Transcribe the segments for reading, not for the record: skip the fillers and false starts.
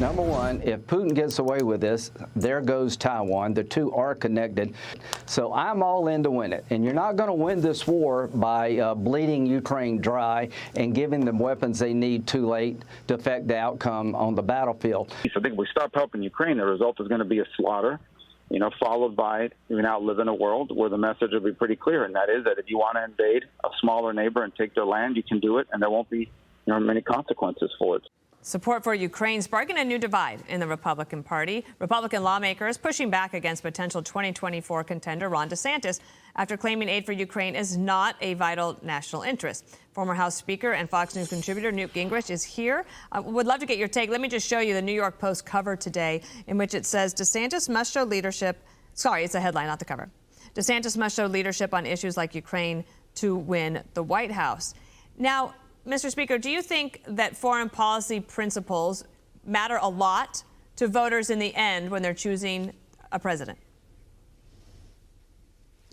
Number one, if Putin gets away with this, there goes Taiwan. The two are connected. So I'm all in to win it. And you're not going to win this war by bleeding Ukraine dry and giving them weapons they need too late to affect the outcome on the battlefield. So I think if we stop helping Ukraine, the result is going to be a slaughter, followed by we now live in a world where the message will be pretty clear, and that is that if you want to invade a smaller neighbor and take their land, you can do it, and there won't be many consequences for it. Support for Ukraine sparking a new divide in the Republican Party. Republican lawmakers pushing back against potential 2024 contender Ron DeSantis after claiming aid for Ukraine is not a vital national interest. Former House Speaker and Fox News contributor Newt Gingrich is here. I would love to get your take. Let me just show you the New York Post cover today, in which it says DeSantis must show leadership. Sorry, it's a headline, not the cover. DeSantis must show leadership on issues like Ukraine to win the White House. Now, Mr. Speaker, do you think that foreign policy principles matter a lot to voters in the end when they're choosing a president?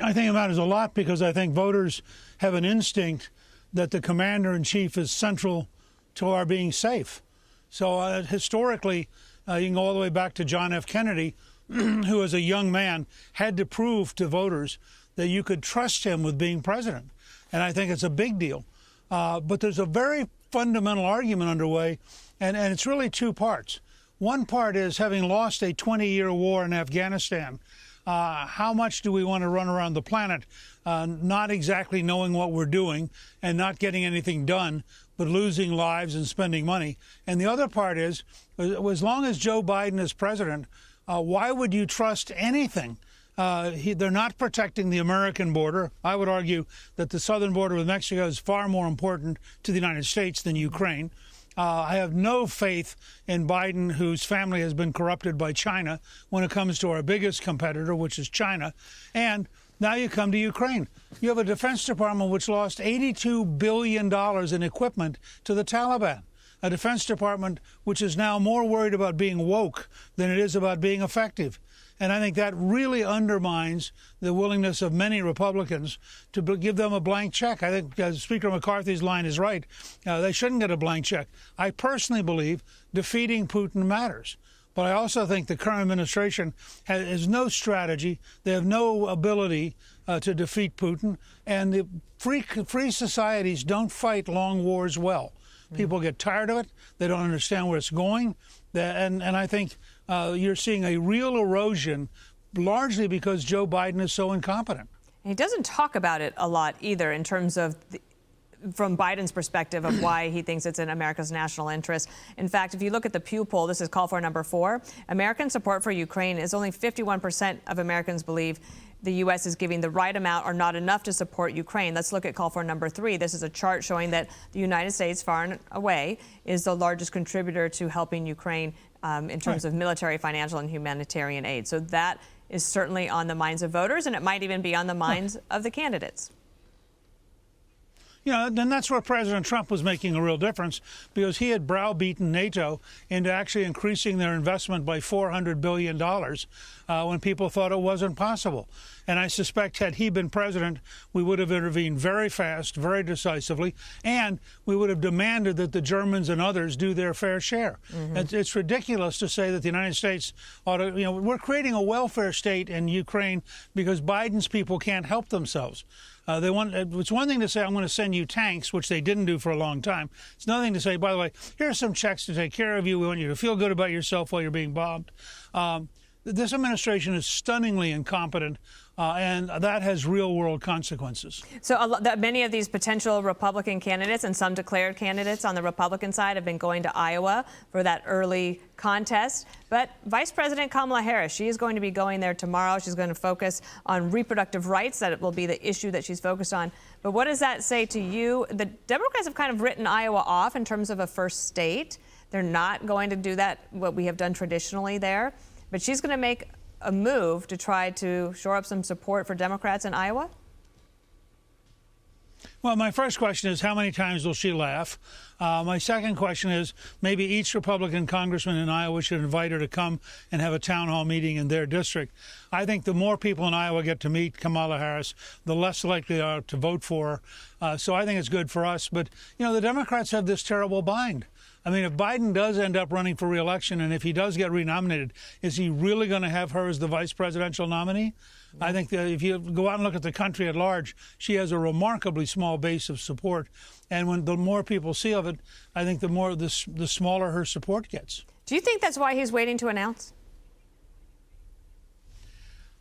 I think it matters a lot because I think voters have an instinct that the commander-in-chief is central to our being safe. So historically, you can go all the way back to John F. Kennedy, who as a young man had to prove to voters that you could trust him with being president. And I think it's a big deal. But there's a very fundamental argument underway, and it's really two parts. One part is, having lost a 20-year war in Afghanistan, how much do we want to run around the planet not exactly knowing what we're doing and not getting anything done, but losing lives and spending money? And the other part is, as long as Joe Biden is president, why would you trust anything? They're not protecting the American border. I would argue that the southern border with Mexico is far more important to the United States than Ukraine. I have no faith in Biden, whose family has been corrupted by China, when it comes to our biggest competitor, which is China. And now you come to Ukraine. You have a Defense Department which lost $82 billion in equipment to the Taliban. A Defense Department which is now more worried about being woke than it is about being effective. And I think that really undermines the willingness of many Republicans to give them a blank check. I think Speaker McCarthy's line is right. They shouldn't get a blank check. I personally believe defeating Putin matters. But I also think the current administration has no strategy. They have no ability to defeat Putin. And the free societies don't fight long wars well. People get tired of it. They don't understand where it's going. And I think you're seeing a real erosion, largely because Joe Biden is so incompetent. He doesn't talk about it a lot either, in terms of from Biden's perspective of why he thinks it's in America's national interest. In fact, if you look at the Pew poll, this is call for number 4, American support for Ukraine is only 51% of Americans believe the U.S. is giving the right amount or not enough to support Ukraine. Let's look at call for number 3. This is a chart showing that the United States, far and away, is the largest contributor to helping Ukraine in terms of military, financial, and humanitarian aid. So that is certainly on the minds of voters, and it might even be on the minds of the candidates. Then that's where President Trump was making a real difference, because he had browbeaten NATO into actually increasing their investment by $400 billion when people thought it wasn't possible. And I suspect had he been president, we would have intervened very fast, very decisively, and we would have demanded that the Germans and others do their fair share. It's ridiculous to say that the United States ought to, we're creating a welfare state in Ukraine because Biden's people can't help themselves. It's one thing to say, I'm going to send you tanks, which they didn't do for a long time. It's another thing to say, by the way, here are some checks to take care of you. We want you to feel good about yourself while you're being bombed. This administration is stunningly incompetent, and that has real-world consequences. So many of these potential Republican candidates and some declared candidates on the Republican side have been going to Iowa for that early contest. But Vice President Kamala Harris, she is going to be going there tomorrow. She's going to focus on reproductive rights. That will be the issue that she's focused on. But what does that say to you? The Democrats have kind of written Iowa off in terms of a first state. They're not going to do that, what we have done traditionally there. But she's going to make a move to try to shore up some support for Democrats in Iowa? Well, my first question is, how many times will she laugh? My second question is, maybe each Republican congressman in Iowa should invite her to come and have a town hall meeting in their district. I think the more people in Iowa get to meet Kamala Harris, the less likely they are to vote for her. So I think it's good for us. But, the Democrats have this terrible bind. I mean, if Biden does end up running for re-election, and if he does get renominated, is he really going to have her as the vice presidential nominee? I think that if you go out and look at the country at large, she has a remarkably small base of support. And when the more people see of it, I think the smaller her support gets. Do you think that's why he's waiting to announce?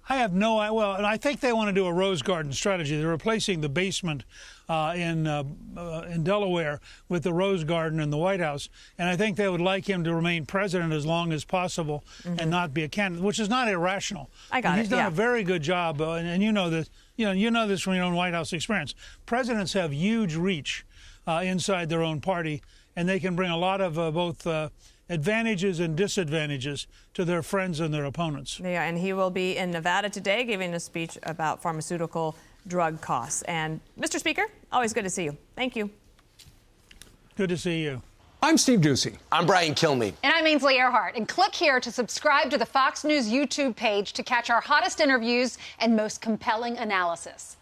I have no idea. Well, and I think they want to do a Rose Garden strategy. They're replacing the basement in Delaware with the Rose Garden in the White House. And I think they would like him to remain president as long as possible and not be a candidate, which is not irrational. I got it. He's done a very good job. And you know this. You know this from your own White House experience. Presidents have huge reach inside their own party, and they can bring a lot of both advantages and disadvantages to their friends and their opponents. Yeah, and he will be in Nevada today giving a speech about pharmaceutical drug costs. And Mr. Speaker, always good to see you. Thank you. Good to see you. I'm Steve Doocy. I'm Brian Kilmeade. And I'm Ainsley Earhart. And click here to subscribe to the Fox News YouTube page to catch our hottest interviews and most compelling analysis.